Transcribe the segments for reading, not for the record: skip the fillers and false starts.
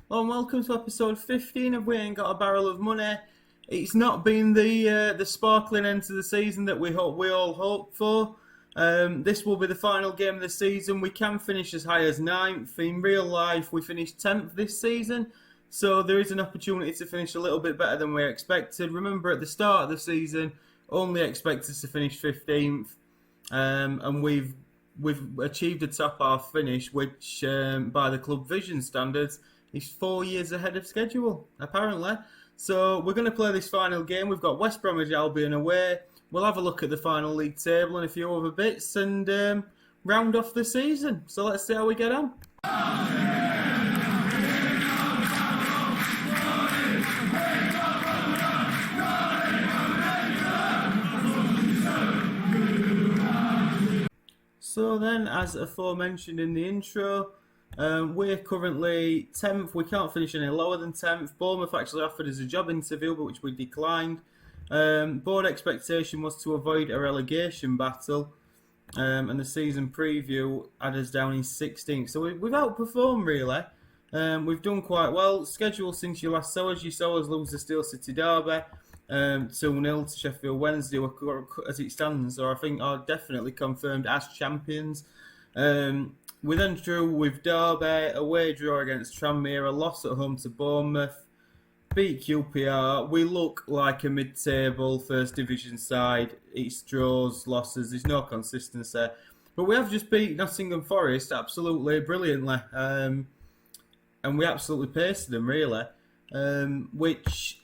Hello and welcome to episode 15 of We Ain't Got a Barrel of Money. It's not been the sparkling end to the season that we all hoped for. This will be the final game of the season. We can finish as high as 9th. In real life, we finished 10th this season, so there is an opportunity to finish a little bit better than we expected. Remember, at the start of the season, only expected to finish 15th, and we've achieved a top half finish, which by the club vision standards, is 4 years ahead of schedule, apparently. So we're going to play this final game. We've got West Bromwich Albion away. We'll have a look at the final league table and a few other bits and round off the season. So let's see how we get on. So then, as aforementioned in the intro, we're currently 10th. We can't finish any lower than 10th. Bournemouth actually offered us a job interview, but which we declined. Board expectation was to avoid a relegation battle, and the season preview had us down in 16th. So we've outperformed, really. We've done quite well. Schedule since you saw us lose the Steel City derby 2-0 to Sheffield Wednesday, as it stands, or I think are definitely confirmed as champions. We then drew with Derby, away draw against Tranmere, a loss at home to Bournemouth, beat QPR. We look like a mid-table first division side. It's draws, losses, there's no consistency. But we have just beat Nottingham Forest absolutely brilliantly. And we absolutely pasted them, really. Which,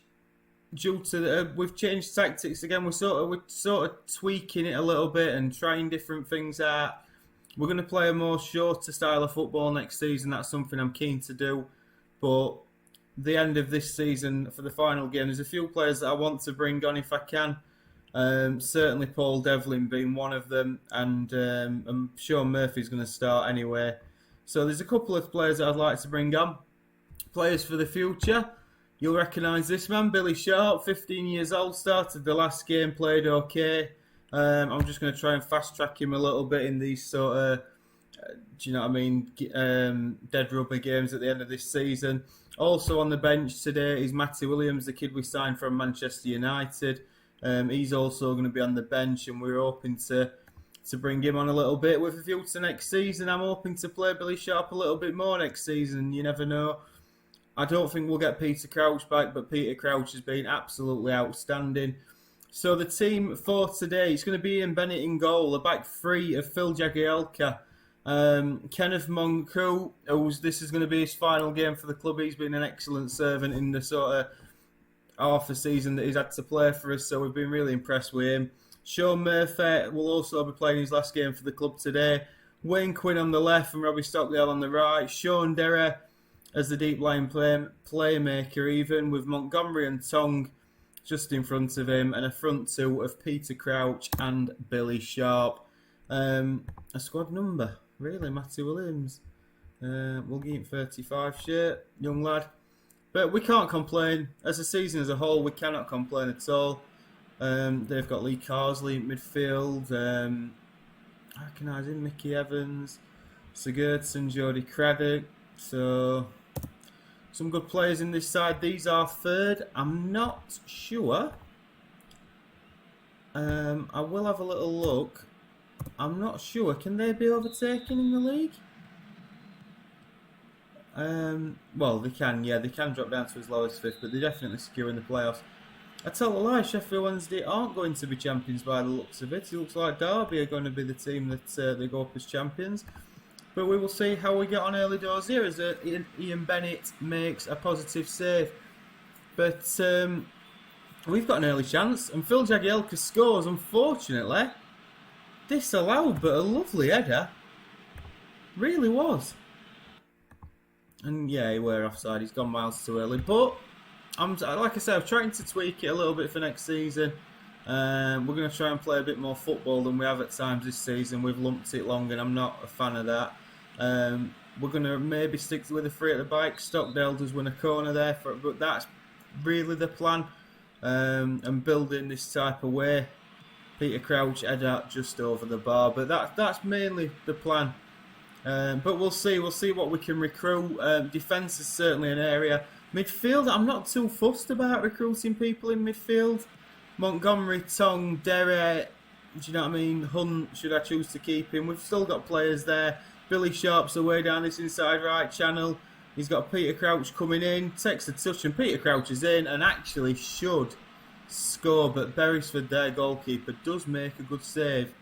due to we've changed tactics again, we're sort of tweaking it a little bit and trying different things out. We're going to play a more shorter style of football next season. That's something I'm keen to do. But the end of this season, for the final game, there's a few players that I want to bring on if I can. Certainly Paul Devlin being one of them. And I'm sure Murphy's going to start anyway. So there's a couple of players that I'd like to bring on. Players for the future. You'll recognise this man, Billy Sharp, 15 years old, started the last game, played okay. I'm just going to try and fast track him a little bit in these sort of, do you know what I mean, dead rubber games at the end of this season. Also on the bench today is Matty Williams, the kid we signed from Manchester United. He's also going to be on the bench, and we're hoping to bring him on a little bit with a view to next season. I'm hoping to play Billy Sharp a little bit more next season. You never know. I don't think we'll get Peter Crouch back, but Peter Crouch has been absolutely outstanding. So the team for today, it's going to be Ian Bennett in goal, a back three of Phil Jagielka, Kenneth Monku, this is going to be his final game for the club. He's been an excellent servant in the sort of half a season that he's had to play for us, so we've been really impressed with him. Sean Murphy will also be playing his last game for the club today. Wayne Quinn on the left and Robbie Stockdale on the right. Sean Derry as the deep line playmaker, even with Montgomery and Tong just in front of him, and a front two of Peter Crouch and Billy Sharp. A squad number, really, Matty Williams. We'll give him 35 shirt, young lad. But we can't complain. As a season as a whole, we cannot complain at all. They've got Lee Carsley in midfield. I recognise him, Mickey Evans, Sigurdsson, Jody Craddock. So some good players in this side. These are third. I'm not sure. I will have a little look. I'm not sure. Can they be overtaken in the league? Well, they can. Yeah, they can drop down to as low as fifth, but they're definitely secure in the playoffs. I tell a lie. Sheffield Wednesday aren't going to be champions by the looks of it. It looks like Derby are going to be the team that they go up as champions. But we will see how we get on early doors here as Ian Bennett makes a positive save. But we've got an early chance, and Phil Jagielka scores, unfortunately. Disallowed, but a lovely header. Really was. And yeah, he were offside. He's gone miles too early. But, like I said, I'm trying to tweak it a little bit for next season. We're going to try and play a bit more football than we have at times this season. We've lumped it long, and I'm not a fan of that. We're going to maybe stick with a three at the back. Stockdale does win a corner there, but that's really the plan. And building this type of way. Peter Crouch head out just over the bar, but that's mainly the plan. But we'll see. We'll see what we can recruit. Defence is certainly an area. Midfield, I'm not too fussed about recruiting people in midfield. Montgomery, Tong, Derry, do you know what I mean? Hunt, should I choose to keep him? We've still got players there. Billy Sharp's away down this inside right channel. He's got Peter Crouch coming in. Takes a touch and Peter Crouch is in and actually should score. But Beresford, their goalkeeper, does make a good save.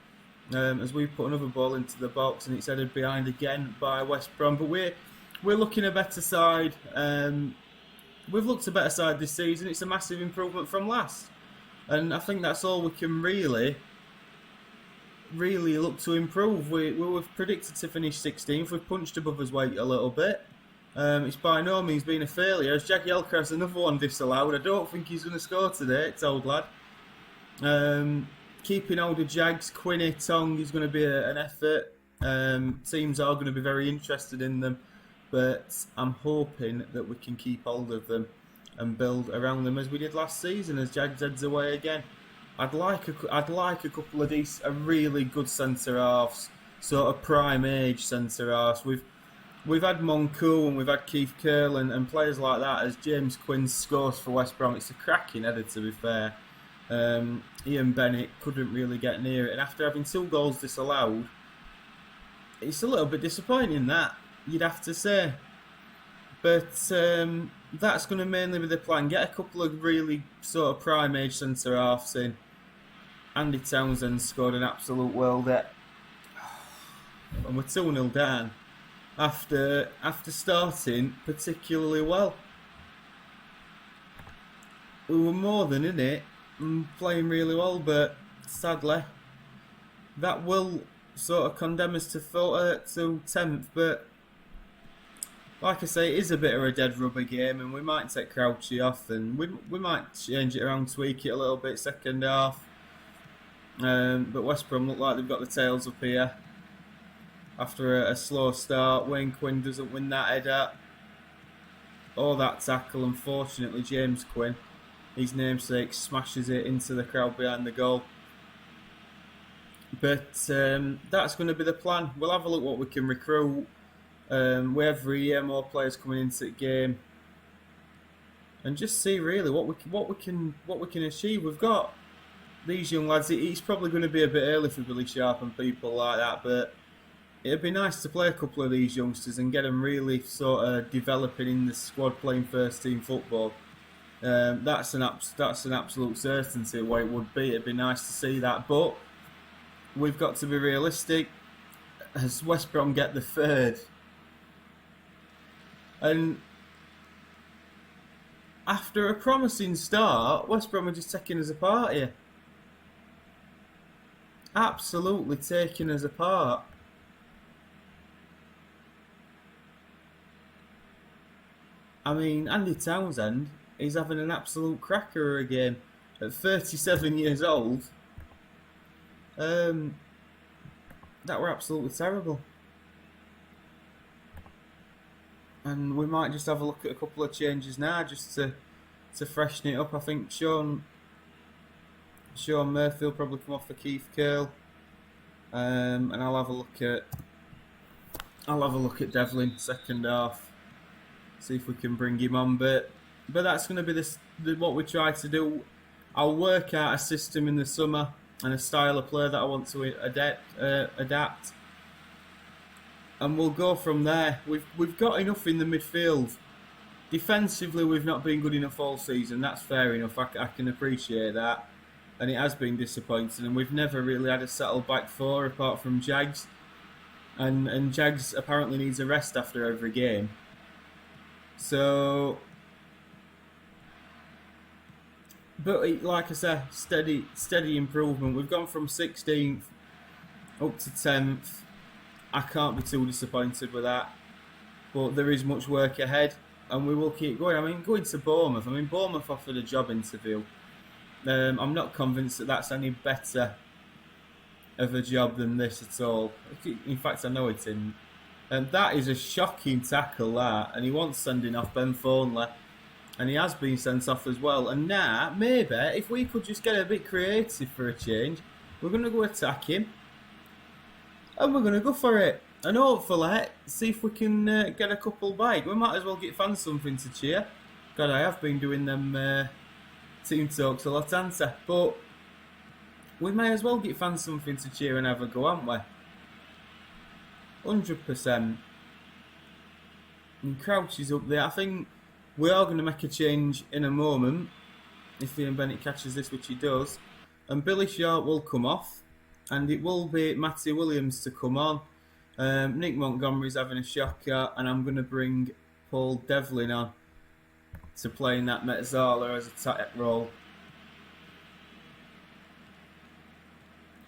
As we put another ball into the box and it's headed behind again by West Brom. But we're looking a better side. We've looked a better side this season. It's a massive improvement from last. And I think that's all we can really look to improve. We were predicted to finish 16th. We've punched above his weight a little bit. It's by no means been a failure. As Jack Yelker has another one disallowed. I don't think he's going to score today, it's old lad. Keeping hold of Jags, Quinny, Tong is going to be an effort. Teams are going to be very interested in them. But I'm hoping that we can keep hold of them and build around them as we did last season as Jags heads away again. I'd like a couple of these, a really good centre halves, sort of prime age centre halves. We've had Monku and we've had Keith Curl and players like that as James Quinn scores for West Brom. It's a cracking header, to be fair. Ian Bennett couldn't really get near it, and after having 2 goals disallowed, it's a little bit disappointing that, you'd have to say. But that's going to mainly be the plan. Get a couple of really sort of prime age centre halves in. Andy Townsend scored an absolute worlder. And we're 2-0 down after starting particularly well. We were more than in it and playing really well, but sadly that will sort of condemn us to 10th. But like I say, it is a bit of a dead rubber game, and we might take Crouchy off, and we might change it around, tweak it a little bit second half. But West Brom look like they've got the tails up here after a slow start. Wayne Quinn doesn't win that header or that tackle. Unfortunately, James Quinn, his namesake, smashes it into the crowd behind the goal. But that's going to be the plan. We'll have a look what we can recruit. We every year more players coming into the game, and just see really what we can achieve. We've got these young lads. It's probably going to be a bit early for Billy Sharp and people like that, but it'd be nice to play a couple of these youngsters and get them really sort of developing in the squad, playing first team football. That's an absolute certainty what it would be. It'd be nice to see that, but we've got to be realistic. As West Brom get the third, and after a promising start, West Brom are just taking us apart here. Absolutely taking us apart. I mean, Andy Townsend is having an absolute cracker again at 37 years old. That were absolutely terrible. And we might just have a look at a couple of changes now just to freshen it up. I think Sean Murphy will probably come off for Keith Curl. And I'll have a look at Devlin second half. See if we can bring him on, but that's going to be what we try to do. I'll work out a system in the summer and a style of play that I want to adapt, and we'll go from there. We've got enough in the midfield. Defensively, we've not been good enough all season. That's fair enough. I can appreciate that, and it has been disappointing. And we've never really had a settled back four apart from Jags, and Jags apparently needs a rest after every game. So, but like I said, steady improvement. We've gone from 16th up to 10th. I can't be too disappointed with that. But there is much work ahead, and we will keep going. I mean, going to Bournemouth. Bournemouth offered a job interview. I'm not convinced that that's any better of a job than this at all. In fact, I know it isn't. And that is a shocking tackle, that. And he wants sending off Ben Thornley. And he has been sent off as well. And now, maybe, if we could just get a bit creative for a change, we're going to go attack him. And we're going to go for it. And hopefully, see if we can get a couple back. We might as well get fans something to cheer. God, I have been doing them team talks a lot, haven't I? But we may as well get fans something to cheer and have a go, haven't we? 100%. And Crouch is up there. I think we are going to make a change in a moment if Ian Bennett catches this, which he does. And Billy Sharp will come off, and it will be Matty Williams to come on. Nick Montgomery's having a shocker, and I'm going to bring Paul Devlin on to play in that Metzaler as a tight role.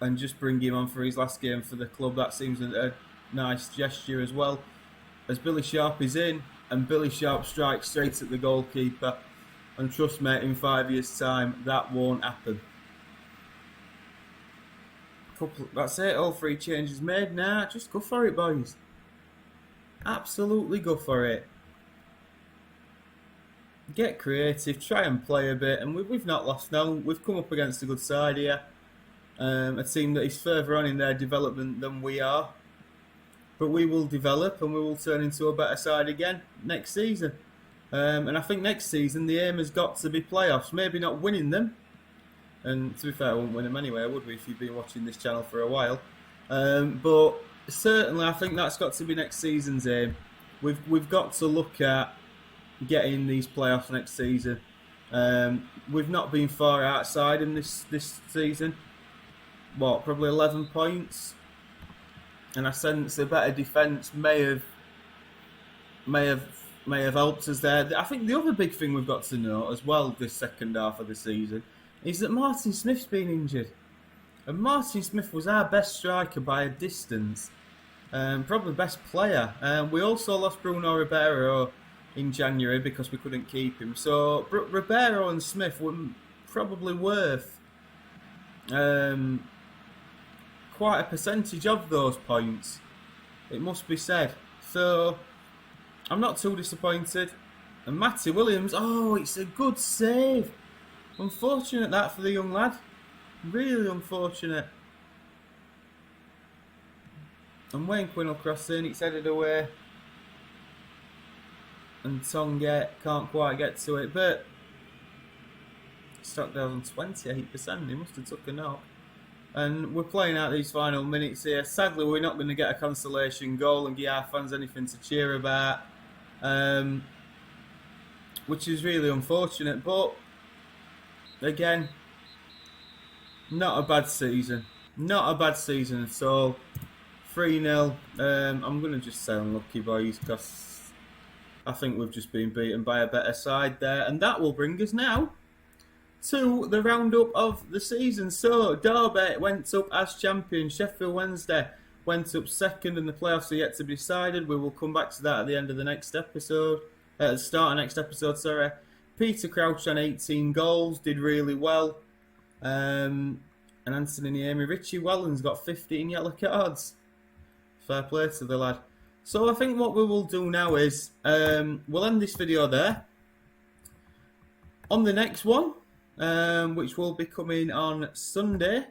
And just bring him on for his last game for the club. That seems a nice gesture as well. As Billy Sharp is in, and Billy Sharp strikes straight at the goalkeeper. And trust me, in 5 years' time, that won't happen. That's it, all 3 changes made. Nah, just go for it, boys. Absolutely go for it. Get creative, try and play a bit, and we've not lost now. We've come up against a good side here. A team that is further on in their development than we are. But we will develop and we will turn into a better side again next season. And I think next season the aim has got to be playoffs. Maybe not winning them. And to be fair, I wouldn't win them anyway, would we, if you've been watching this channel for a while. But certainly I think that's got to be next season's aim. We've got to look at getting these playoffs next season. We've not been far outside in this season. What, probably 11 points? And I sense a better defence may have helped us there. I think the other big thing we've got to know as well this second half of the season is that Martin Smith's been injured. And Martin Smith was our best striker by a distance. Probably best player. We also lost Bruno Ribeiro in January because we couldn't keep him. So Ribeiro and Smith were probably worth quite a percentage of those points, it must be said. So I'm not too disappointed. And Matty Williams, oh, it's a good save. Unfortunate that for the young lad. Really unfortunate. And Wayne Quinn will cross in, it's headed away. And Tonga can't quite get to it, but Stockdale's on 28%, he must have took a knock. And we're playing out these final minutes here. Sadly, we're not going to get a consolation goal and give our fans anything to cheer about, which is really unfortunate. But again, not a bad season. Not a bad season at all. 3-0. I'm going to just say unlucky, boys, because I think we've just been beaten by a better side there. And that will bring us now to the roundup of the season. So, Derby went up as champion. Sheffield Wednesday went up second, and the playoffs are yet to be decided. We will come back to that at the end of the next episode. At the start of next episode, sorry. Peter Crouch on 18 goals, did really well. And Anthony Niemi. Richie Wellens got 15 yellow cards. Fair play to the lad. So I think what we will do now is we'll end this video there. On the next one, which will be coming on Sunday,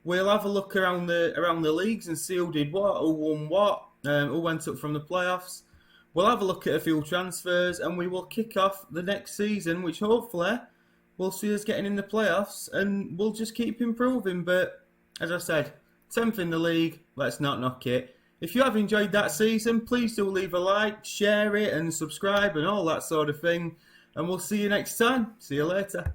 we'll have a look around the leagues and see who did what, who won what, who went up from the playoffs. We'll have a look at a few transfers, and we will kick off the next season, which hopefully will see us getting in the playoffs, and we'll just keep improving. But as I said, 10th in the league, let's not knock it. If you have enjoyed that season, please do leave a like, share it, and subscribe and all that sort of thing. And we'll see you next time. See you later.